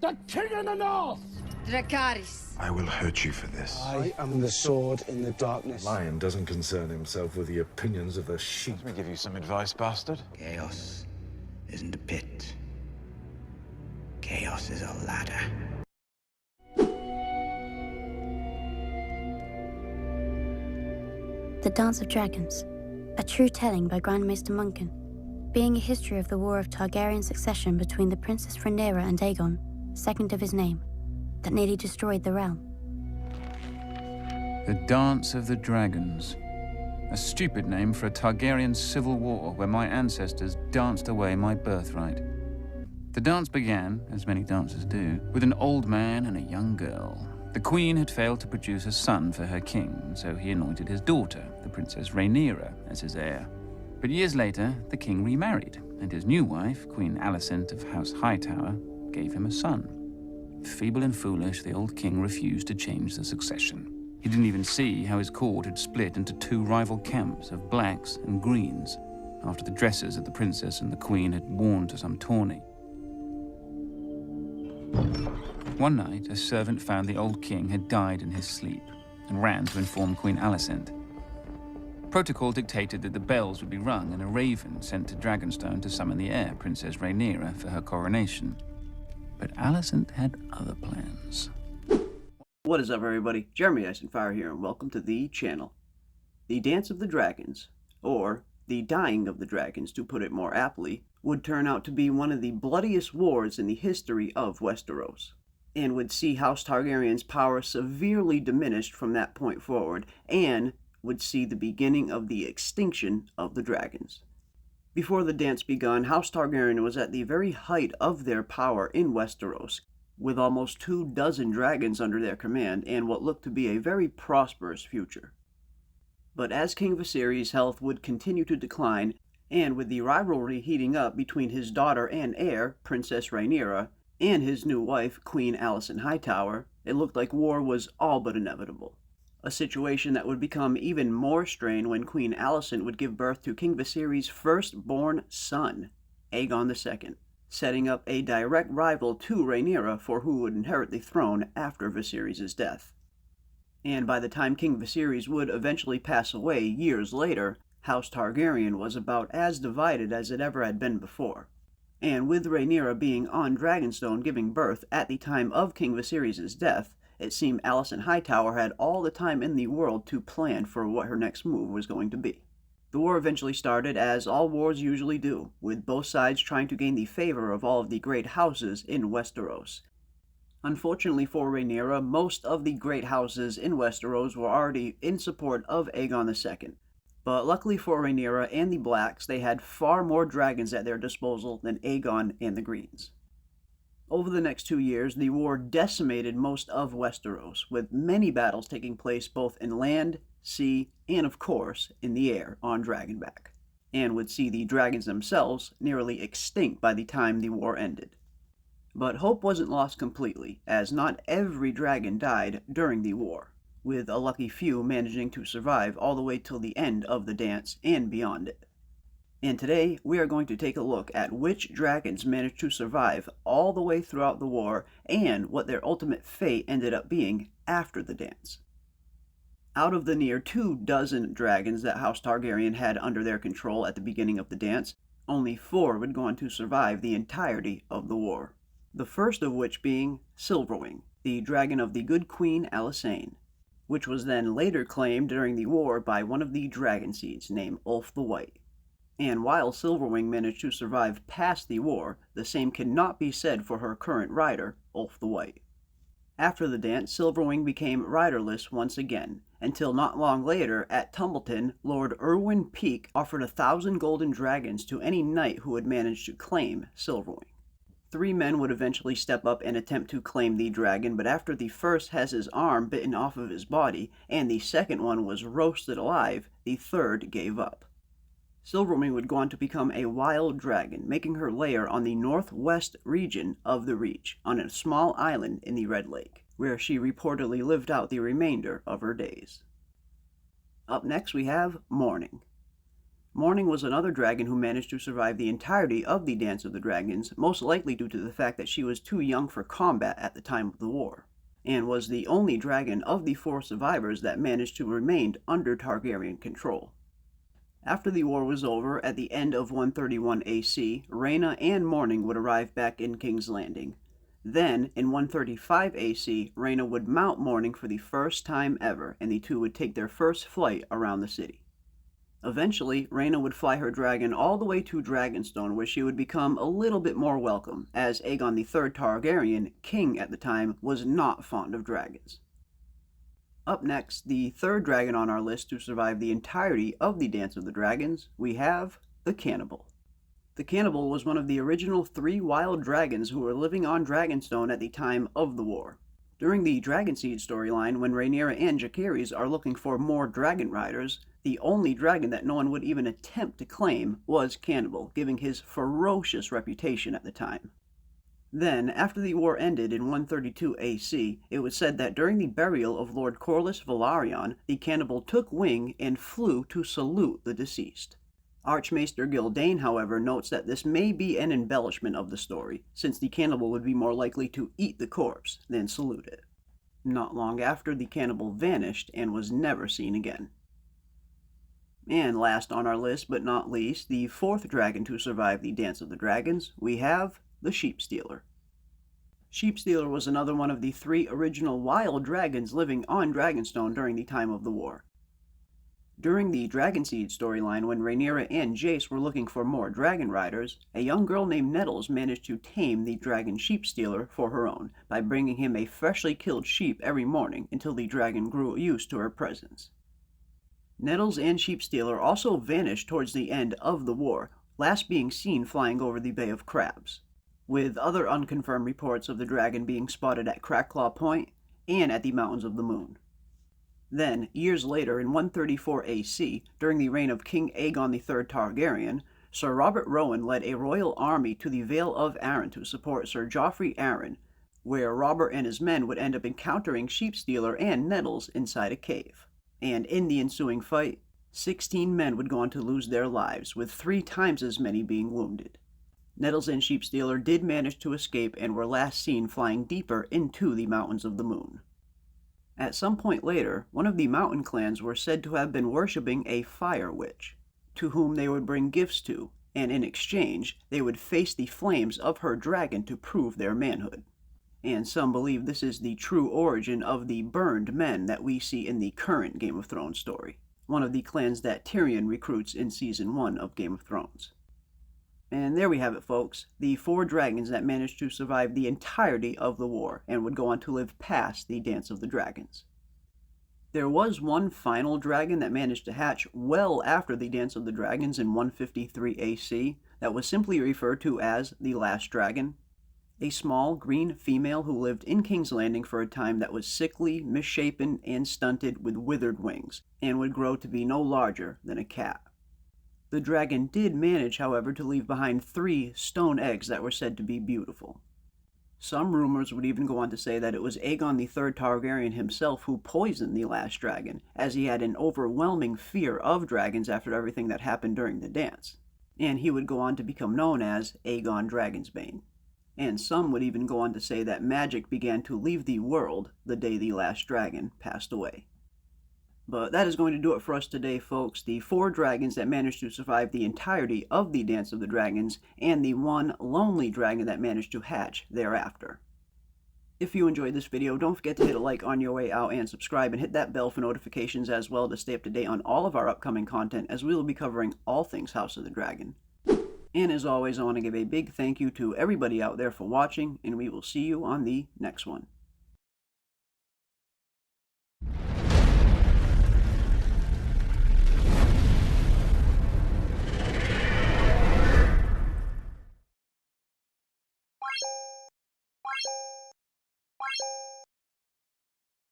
The king in the north! Dracarys. I will hurt you for this. I am the sword in the darkness. Lion doesn't concern himself with the opinions of the sheep. Let me give you some advice, bastard. Chaos isn't a pit. Chaos is a ladder. The Dance of Dragons, a true telling by Grandmaster Munkin, being a history of the war of Targaryen succession between the Princess Rhaenyra and Aegon, second of his name, that nearly destroyed the realm. The Dance of the Dragons. A stupid name for a Targaryen civil war where my ancestors danced away my birthright. The dance began, as many dances do, with an old man and a young girl. The queen had failed to produce a son for her king, so he anointed his daughter, the Princess Rhaenyra, as his heir. But years later, the king remarried, and his new wife, Queen Alicent of House Hightower, gave him a son. Feeble and foolish, the old king refused to change the succession. He didn't even see how his court had split into two rival camps of blacks and greens, after the dresses that the princess and the queen had worn to some tourney. One night, a servant found the old king had died in his sleep and ran to inform Queen Alicent. Protocol dictated that the bells would be rung and a raven sent to Dragonstone to summon the heir, Princess Rhaenyra, for her coronation. But Alicent had other plans. What is up, everybody? Jeremy Eisenfire here, and welcome to the channel. The Dance of the Dragons, or the Dying of the Dragons to put it more aptly, would turn out to be one of the bloodiest wars in the history of Westeros, and would see House Targaryen's power severely diminished from that point forward, and would see the beginning of the extinction of the dragons. Before the dance begun, House Targaryen was at the very height of their power in Westeros, with almost 24 dragons under their command and what looked to be a very prosperous future. But as King Viserys' health would continue to decline, and with the rivalry heating up between his daughter and heir, Princess Rhaenyra, and his new wife, Queen Alicent Hightower, it looked like war was all but inevitable. A situation that would become even more strained when Queen Alicent would give birth to King Viserys' firstborn son, Aegon II, setting up a direct rival to Rhaenyra for who would inherit the throne after Viserys' death. And by the time King Viserys would eventually pass away years later, House Targaryen was about as divided as it ever had been before. And with Rhaenyra being on Dragonstone giving birth at the time of King Viserys' death, it seemed Alicent Hightower had all the time in the world to plan for what her next move was going to be. The war eventually started, as all wars usually do, with both sides trying to gain the favor of all of the great houses in Westeros. Unfortunately for Rhaenyra, most of the great houses in Westeros were already in support of Aegon II. But luckily for Rhaenyra and the Blacks, they had far more dragons at their disposal than Aegon and the Greens. Over the next 2 years, the war decimated most of Westeros, with many battles taking place both in land, sea, and of course, in the air on Dragonback, and would see the dragons themselves nearly extinct by the time the war ended. But hope wasn't lost completely, as not every dragon died during the war, with a lucky few managing to survive all the way till the end of the dance and beyond it. And today, we are going to take a look at which dragons managed to survive all the way throughout the war and what their ultimate fate ended up being after the dance. Out of the near 24 dragons that House Targaryen had under their control at the beginning of the dance, only 4 would go on to survive the entirety of the war. The first of which being Silverwing, the dragon of the good Queen Alysanne, which was then later claimed during the war by one of the dragon seeds named Ulf the White. And while Silverwing managed to survive past the war, the same cannot be said for her current rider, Ulf the White. After the dance, Silverwing became riderless once again, until not long later, at Tumbleton, Lord Erwin Peake offered 1,000 golden dragons to any knight who would manage to claim Silverwing. 3 men would eventually step up and attempt to claim the dragon, but after the first has his arm bitten off of his body, and the second one was roasted alive, the third gave up. Silverwing would go on to become a wild dragon, making her lair on the northwest region of the Reach, on a small island in the Red Lake, where she reportedly lived out the remainder of her days. Up next we have Morning. Morning was another dragon who managed to survive the entirety of the Dance of the Dragons, most likely due to the fact that she was too young for combat at the time of the war, and was the only dragon of the 4 survivors that managed to remain under Targaryen control. After the war was over, at the end of 131 AC, Rhaena and Morning would arrive back in King's Landing. Then, in 135 AC, Rhaena would mount Morning for the first time ever, and the two would take their first flight around the city. Eventually, Rhaena would fly her dragon all the way to Dragonstone, where she would become a little bit more welcome, as Aegon III Targaryen, king at the time, was not fond of dragons. Up next, the third dragon on our list to survive the entirety of the Dance of the Dragons, we have the Cannibal. The Cannibal was one of the original 3 wild dragons who were living on Dragonstone at the time of the war. During the Dragonseed storyline, when Rhaenyra and Jacaerys are looking for more dragon riders, the only dragon that no one would even attempt to claim was Cannibal, giving his ferocious reputation at the time. Then, after the war ended in 132 AC, it was said that during the burial of Lord Corlys Velaryon, the Cannibal took wing and flew to salute the deceased. Archmaester Gildane, however, notes that this may be an embellishment of the story, since the Cannibal would be more likely to eat the corpse than salute it. Not long after, the Cannibal vanished and was never seen again. And last on our list, but not least, the 4th dragon to survive the Dance of the Dragons, we have the Sheepstealer. Sheepstealer was another one of the 3 original wild dragons living on Dragonstone during the time of the war. During the Dragonseed storyline, when Rhaenyra and Jace were looking for more dragon riders, a young girl named Nettles managed to tame the dragon Sheepstealer for her own, by bringing him a freshly killed sheep every morning until the dragon grew used to her presence. Nettles and Sheepstealer also vanished towards the end of the war, last being seen flying over the Bay of Crabs, with other unconfirmed reports of the dragon being spotted at Crackclaw Point and at the Mountains of the Moon. Then, years later, in 134 AC, during the reign of King Aegon III Targaryen, Sir Robert Rowan led a royal army to the Vale of Arryn to support Sir Joffrey Arryn, where Robert and his men would end up encountering Sheepstealer and Nettles inside a cave. And in the ensuing fight, 16 men would go on to lose their lives, with 3 times as many being wounded. Nettles and Sheepstealer did manage to escape and were last seen flying deeper into the Mountains of the Moon. At some point later, one of the mountain clans were said to have been worshipping a fire witch, to whom they would bring gifts to, and in exchange, they would face the flames of her dragon to prove their manhood. And some believe this is the true origin of the burned men that we see in the current Game of Thrones story, one of the clans that Tyrion recruits in Season 1 of Game of Thrones. And there we have it, folks, the 4 dragons that managed to survive the entirety of the war and would go on to live past the Dance of the Dragons. There was one final dragon that managed to hatch well after the Dance of the Dragons in 153 AC that was simply referred to as the Last Dragon. A small, green female who lived in King's Landing for a time that was sickly, misshapen, and stunted with withered wings, and would grow to be no larger than a cat. The dragon did manage, however, to leave behind 3 stone eggs that were said to be beautiful. Some rumors would even go on to say that it was Aegon III Targaryen himself who poisoned the Last Dragon, as he had an overwhelming fear of dragons after everything that happened during the dance, and he would go on to become known as Aegon Dragonsbane. And some would even go on to say that magic began to leave the world the day the Last Dragon passed away. But that is going to do it for us today, folks. The 4 dragons that managed to survive the entirety of the Dance of the Dragons, and the 1 lonely dragon that managed to hatch thereafter. If you enjoyed this video, don't forget to hit a like on your way out and subscribe, and hit that bell for notifications as well to stay up to date on all of our upcoming content, as we will be covering all things House of the Dragon. And as always, I want to give a big thank you to everybody out there for watching, and we will see you on the next one.